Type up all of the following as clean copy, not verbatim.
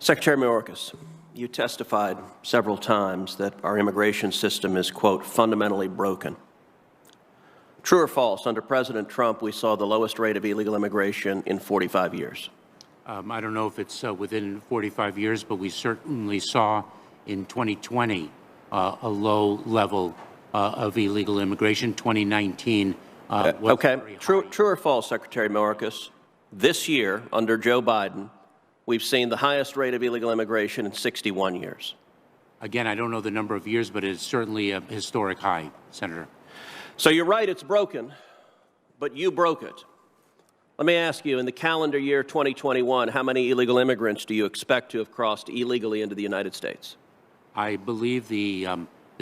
Secretary Mayorkas, you testified several times that our immigration system is, quote, fundamentally broken. True or false, under President Trump, we saw the lowest rate of illegal immigration in 45 years. I don't know if it's within 45 years, but we certainly saw in 2020 a low level of illegal immigration. 2019 was okay. very high. True or false, Secretary Mayorkas, this year, under Joe Biden, we've seen the highest rate of illegal immigration in 61 years. Again, I don't know the number of years, but it's certainly a historic high, Senator. So you're right, it's broken, but you broke it. Let me ask you, in the calendar year 2021, how many illegal immigrants do you expect to have crossed illegally into the United States? I believe the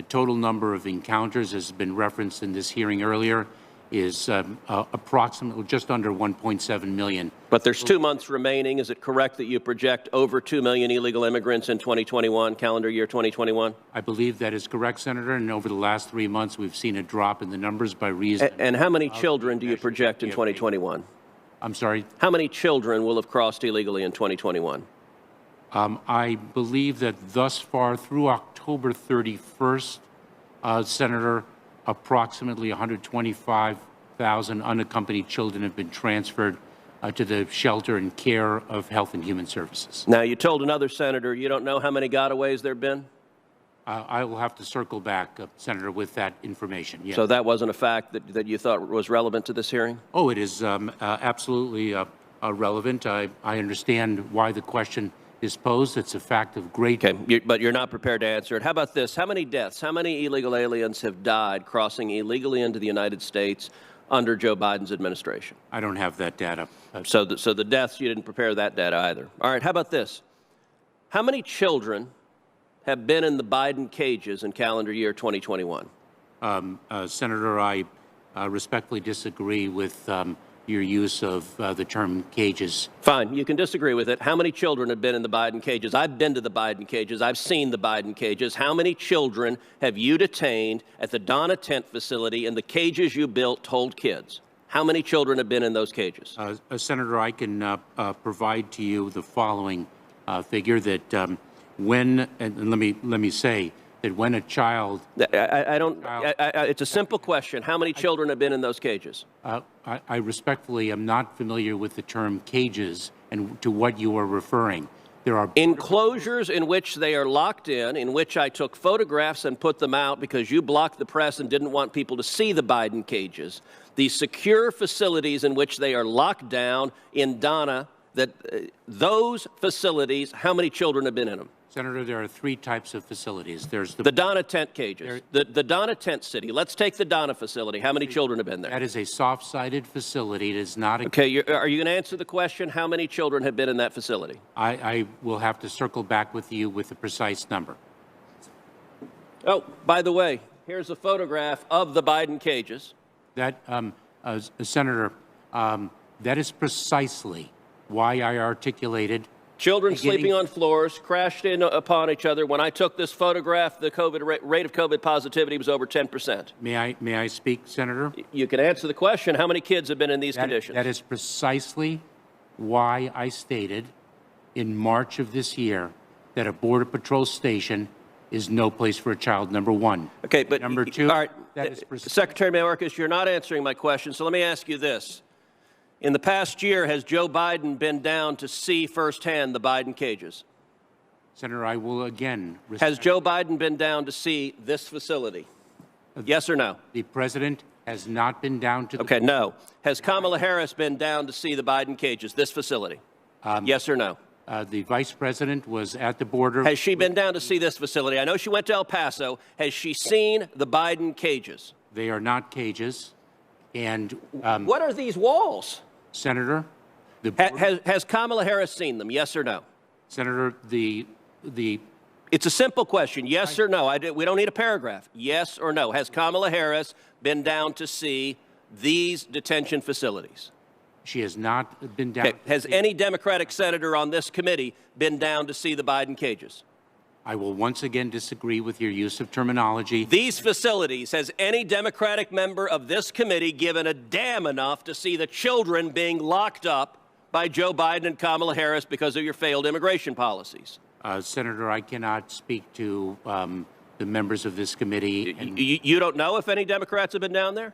total number of encounters, as has been referenced in this hearing earlier, is approximately just under 1.7 million. But there's 2 months remaining. Is it correct that you project over 2 million illegal immigrants in 2021, calendar year 2021? I believe that is correct, Senator, and over the last 3 months we've seen a drop in the numbers by reason. And how many children do you project in 2021? I'm sorry? How many children will have crossed illegally in 2021? I believe that thus far, through October 31st, Senator, approximately 125,000 unaccompanied children have been transferred to the shelter and care of Health and Human Services. Now, you told another senator you don't know how many gotaways there have been? I will have to circle back, Senator, with that information. Yes. So that wasn't a fact that you thought was relevant to this hearing? Oh, it is absolutely relevant. I understand why the question is posed. It's a fact of great... Okay, but you're not prepared to answer it. How about this? How many deaths, how many illegal aliens have died crossing illegally into the United States under Joe Biden's administration? I don't have that data. So the deaths, you didn't prepare that data either. All right, how about this? How many children have been in the Biden cages in calendar year 2021? Senator, I respectfully disagree with your use of the term cages. Fine, you can disagree with it. How many children have been in the Biden cages? I've been to the Biden cages. I've seen the Biden cages. How many children have you detained at the Donna Tent facility in the cages you built to hold kids? How many children have been in those cages? Senator, I can provide to you the following figure that when, and let me say, that when a child... it's a simple question. How many children have been in those cages? I respectfully am not familiar with the term cages and to what you are referring. There are enclosures in which they are locked in which I took photographs and put them out because you blocked the press and didn't want people to see the Biden cages. These secure facilities in which they are locked down in Donna, those facilities, how many children have been in them? Senator, there are 3 types of facilities. There's the Donna Tent cages, the Donna Tent City. Let's take the Donna facility. How many children have been there? That is a soft-sided facility. It is not a... Okay, are you going to answer the question, how many children have been in that facility? I will have to circle back with you with the precise number. Oh, by the way, here's a photograph of the Biden cages. That, Senator, that is precisely why I articulated... Children sleeping on floors, crashed in upon each other. When I took this photograph, the rate of COVID positivity was over 10%. May I speak, Senator? You can answer the question. How many kids have been in these conditions? That is precisely why I stated in March of this year that a Border Patrol station is no place for a child, number 1. Okay, but number 2, all right, Secretary Mayorkas, you're not answering my question, so let me ask you this. In the past year, has Joe Biden been down to see firsthand the Biden cages? Senator, I will again... Has Joe Biden been down to see this facility? Yes or no? The President has not been down to the... Okay, no. Has Kamala Harris been down to see the Biden cages, this facility? Yes or no? The Vice President was at the border... Has she been down to see this facility? I know she went to El Paso. Has she seen the Biden cages? They are not cages. And... what are these walls? Senator, has Kamala Harris seen them? Yes or no? Senator, it's a simple question. Yes or no? We don't need a paragraph. Yes or no? Has Kamala Harris been down to see these detention facilities? She has not been down. Okay. Has any Democratic senator on this committee been down to see the Biden cages? I will once again disagree with your use of terminology. These facilities, has any Democratic member of this committee given a damn enough to see the children being locked up by Joe Biden and Kamala Harris because of your failed immigration policies? Senator, I cannot speak to the members of this committee. You don't know if any Democrats have been down there?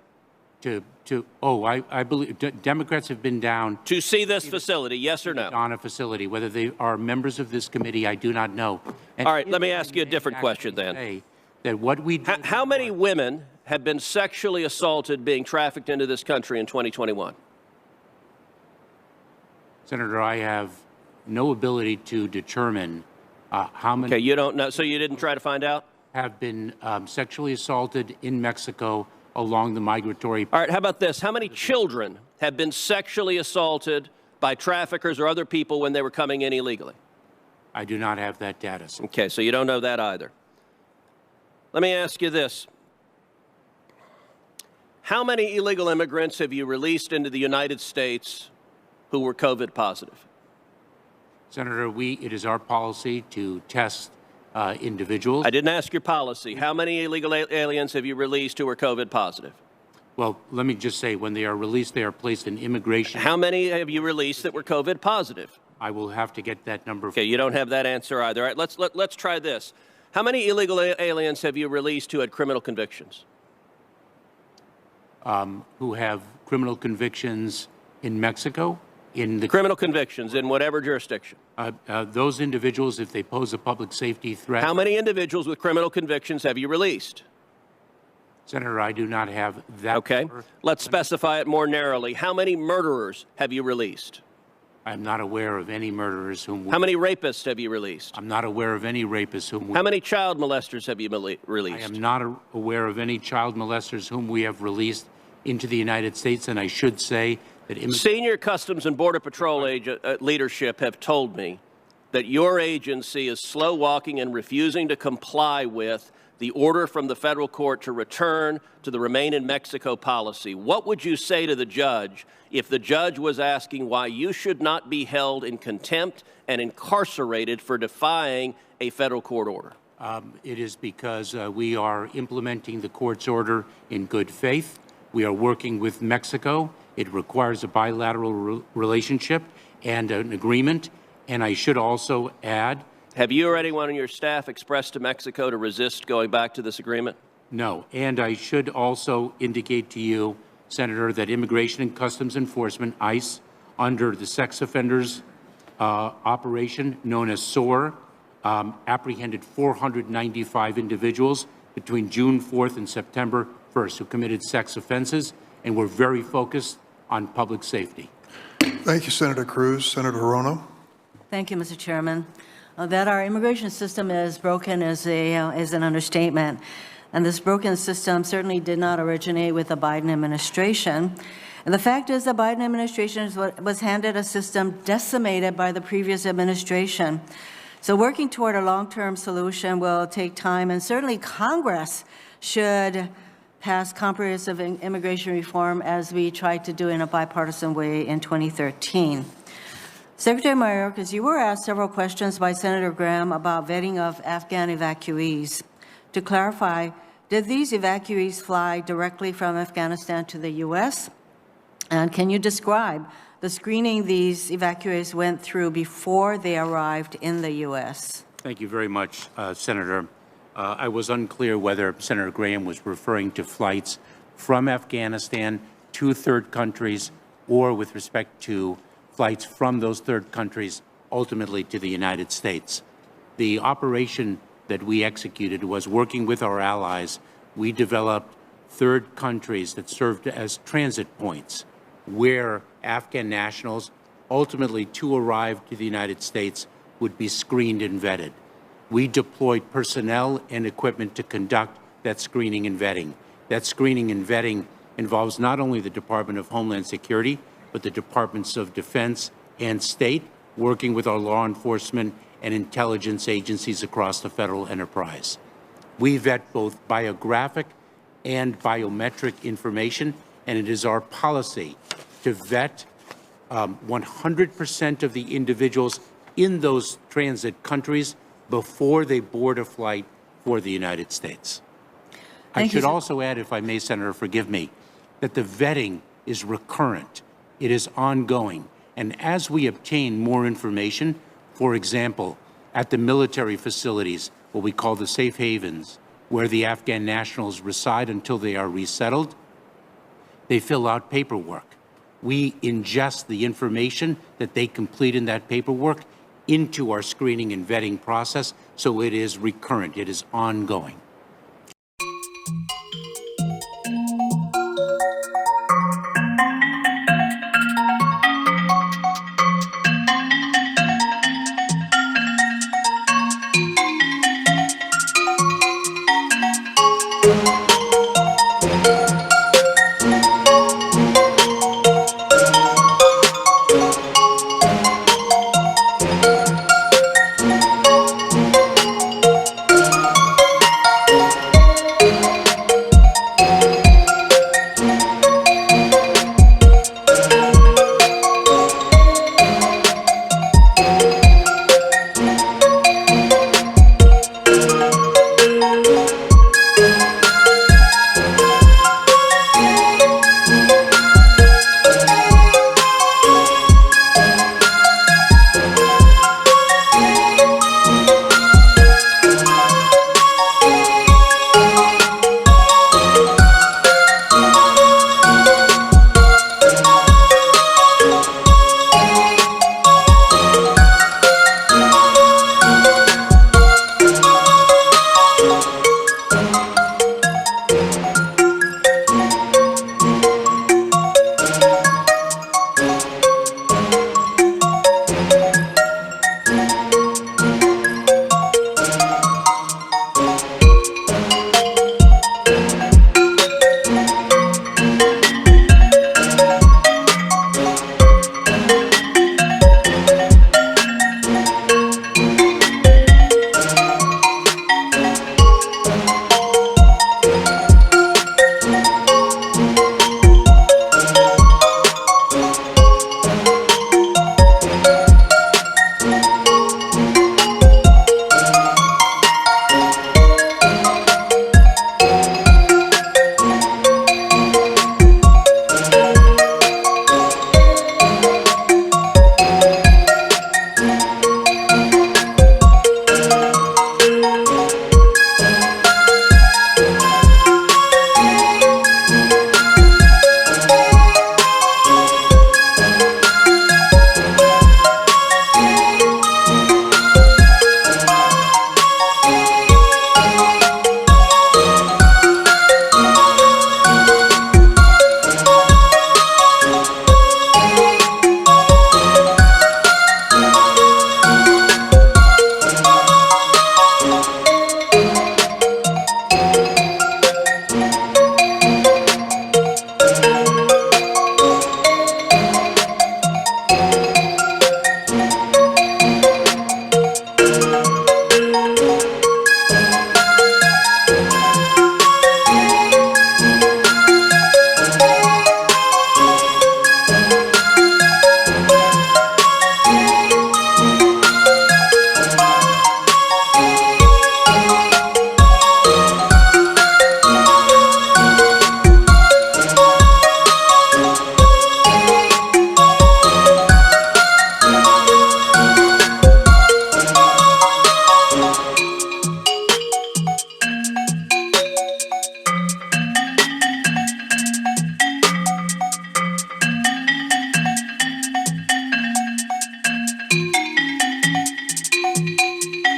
I believe Democrats have been down to see this facility, yes or no? On a facility. Whether they are members of this committee, I do not know. And all right, let me ask you a different question then. That what we how many women have been sexually assaulted being trafficked into this country in 2021? Senator, I have no ability to determine how many. Okay, you don't know, so you didn't try to find out? Have been sexually assaulted in Mexico along the migratory. All right, how about this? How many children have been sexually assaulted by traffickers or other people when they were coming in illegally? I do not have that data. Okay, so you don't know that either. Let me ask you this. How many illegal immigrants have you released into the United States who were COVID positive? Senator, it is our policy to test individuals. I didn't ask your policy. How many illegal aliens have you released who are COVID positive? Well, let me just say, when they are released, they are placed in immigration. How many have you released that were COVID positive? I will have to get that number. Okay, you don't have that answer either. All right, let's try this. How many illegal aliens have you released who had criminal convictions? Who have criminal convictions in Mexico? In the criminal convictions in whatever jurisdiction? Those individuals, if they pose a public safety threat. How many individuals with criminal convictions have you released? Senator, I do not have that. Okay. Number. Let's specify it more narrowly. How many murderers have you released? I'm not aware of any murderers whom. How many rapists have you released? I'm not aware of any rapists whom. How many child molesters have you released? I am not aware of any child molesters whom we have released into the United States, and I should say that senior Customs and Border Patrol leadership have told me that your agency is slow walking and refusing to comply with the order from the federal court to return to the Remain in Mexico policy. What would you say to the judge if the judge was asking why you should not be held in contempt and incarcerated for defying a federal court order? It is because we are implementing the court's order in good faith. We are working with Mexico. It requires a bilateral relationship and an agreement. And I should also add. Have you or anyone on your staff expressed to Mexico to resist going back to this agreement? No. And I should also indicate to you, Senator, that Immigration and Customs Enforcement, ICE, under the sex offenders operation known as SOAR, apprehended 495 individuals between June 4th and September 1st who committed sex offenses, and we're very focused on public safety. Thank you, Senator Cruz. Senator Hirono. Thank you, Mr. Chairman. That our immigration system is broken is an understatement. And this broken system certainly did not originate with the Biden administration. And the fact is the Biden administration was handed a system decimated by the previous administration. So working toward a long-term solution will take time, and certainly Congress should pass comprehensive immigration reform as we tried to do in a bipartisan way in 2013. Secretary Mayorkas, you were asked several questions by Senator Graham about vetting of Afghan evacuees. To clarify, did these evacuees fly directly from Afghanistan to the U.S.? And can you describe the screening these evacuees went through before they arrived in the U.S.? Thank you very much, Senator. I was unclear whether Senator Graham was referring to flights from Afghanistan to third countries or with respect to flights from those third countries ultimately to the United States. The operation that we executed was working with our allies. We developed third countries that served as transit points where Afghan nationals ultimately to arrive to the United States would be screened and vetted. We deployed personnel and equipment to conduct that screening and vetting. That screening and vetting involves not only the Department of Homeland Security, but the Departments of Defense and State, working with our law enforcement and intelligence agencies across the federal enterprise. We vet both biographic and biometric information, and it is our policy to vet 100% of the individuals in those transit countries before they board a flight for the United States. I should also add, if I may, Senator, forgive me, that the vetting is recurrent. It is ongoing. And as we obtain more information, for example, at the military facilities, what we call the safe havens, where the Afghan nationals reside until they are resettled, they fill out paperwork. We ingest the information that they complete in that paperwork into our screening and vetting process, so it is recurrent, it is ongoing.